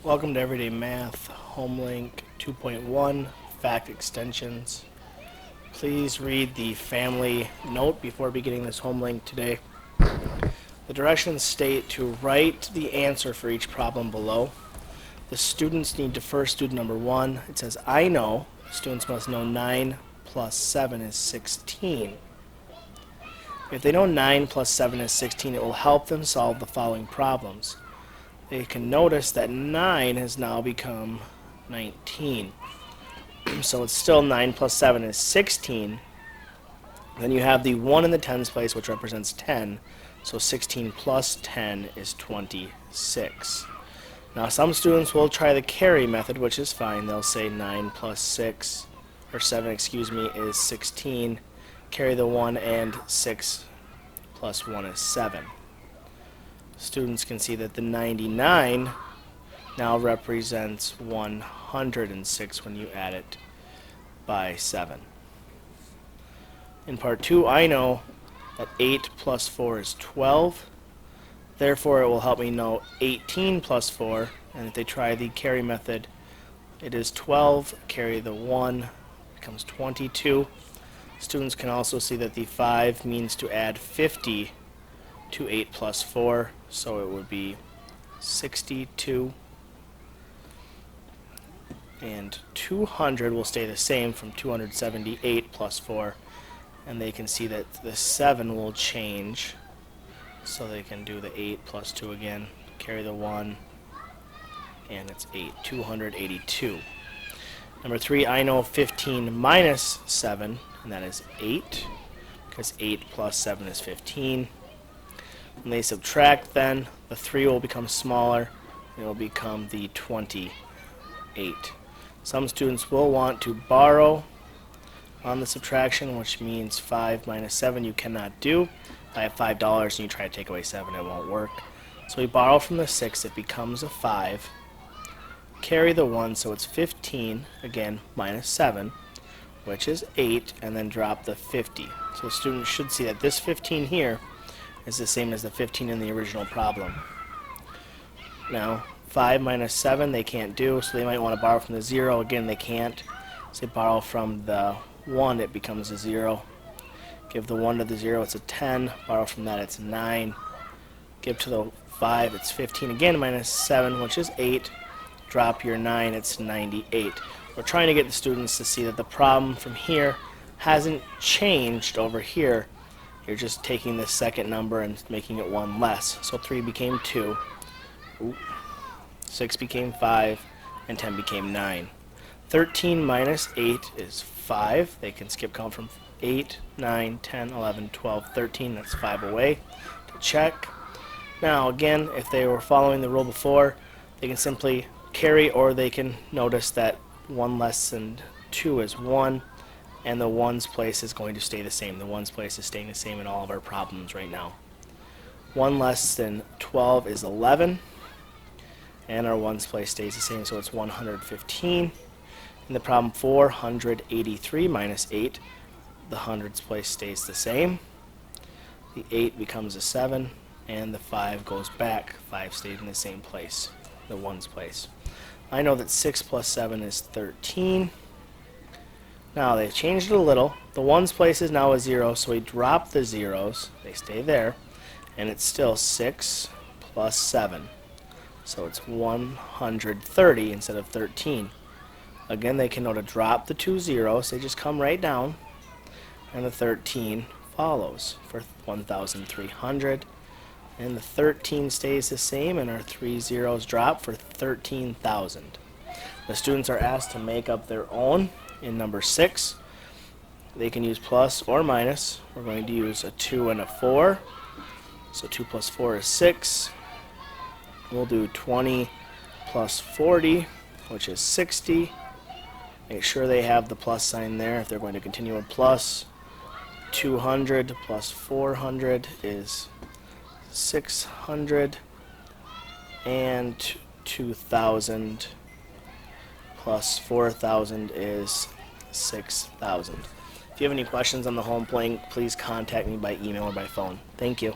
Welcome to Everyday Math, Homelink 2.1, Fact Extensions. Please read the family note before beginning this homelink today. The directions state to write the answer for each problem below. The students need to first do number 1. It says, I know. Students must know 9 plus 7 is 16. If they know 9 plus 7 is 16, it will help them solve the following problems. They can notice that 9 has now become 19. So it's still 9 plus 7 is 16. Then you have the 1 in the tens place, which represents 10. So 16 plus 10 is 26. Now some students will try the carry method, which is fine. They'll say 9 plus 6, or 7, excuse me, is 16. Carry the 1, and 6 plus 1 is 7. Students can see that the 99 now represents 106 when you add it by 7. In part 2, I know that 8 plus 4 is 12. Therefore, it will help me know 18 plus 4. And if they try the carry method, it is 12. Carry the 1 becomes 22. Students can also see that the 5 means to add 50 to 8 plus 4, so it would be 62. And 200 will stay the same from 278 plus 4, and they can see that the 7 will change, so they can do the 8 plus 2 again, carry the 1, and it's 8, 282. Number 3, I know 15 minus 7, and that is 8, because 8 plus 7 is 15. When they subtract, then the 3 will become smaller. It will become the 28. Some students will want to borrow on the subtraction, which means 5 minus 7 you cannot do. If I have $5 and you try to take away 7, it won't work. So we borrow from the 6, it becomes a 5. Carry the 1, so it's 15, again, minus 7, which is 8, and then drop the 50. So the student should see that this 15 here is the same as the 15 in the original problem. Now, 5 minus 7 they can't do, so they might want to borrow from the 0. Again, they can't. So they borrow from the 1, it becomes a 0. Give the 1 to the 0, it's a 10. Borrow from that, it's 9. Give to the 5, it's 15. Again, minus 7, which is 8. Drop your 9, it's 98. We're trying to get the students to see that the problem from here hasn't changed over here. You're just taking the second number and making it 1 less. So 3 became 2, 6 became 5, and 10 became 9. 13 minus 8 is 5. They can skip count from 8, 9, 10, 11, 12, 13. That's 5 away to check. Now again, if they were following the rule before, they can simply carry, or they can notice that 1 less than 2 is 1. And the 1's place is going to stay the same. The 1's place is staying the same in all of our problems right now. 1 less than 12 is 11. And our 1's place stays the same, so it's 115. In the problem 483 minus 8, the 100's place stays the same. The 8 becomes a 7, and the 5 goes back. 5 stayed in the same place, the 1's place. I know that 6 plus 7 is 13. Now they've changed it a little. The 1's place is now a 0, so we drop the zeros. They stay there. And it's still 6 plus 7. So it's 130 instead of 13. Again, they can know to drop the 2 zeros. They just come right down. And the 13 follows for 1,300. And the 13 stays the same, and our 3 zeros drop for 13,000. The students are asked to make up their own. In number 6, they can use plus or minus. We're going to use a 2 and a 4. So 2 plus 4 is 6. We'll do 20 plus 40, which is 60. Make sure they have the plus sign there if they're going to continue a plus. 200 plus 400 is 600. And 2,000 plus 4,000 is 6,000. If you have any questions on the homelink, please contact me by email or by phone. Thank you.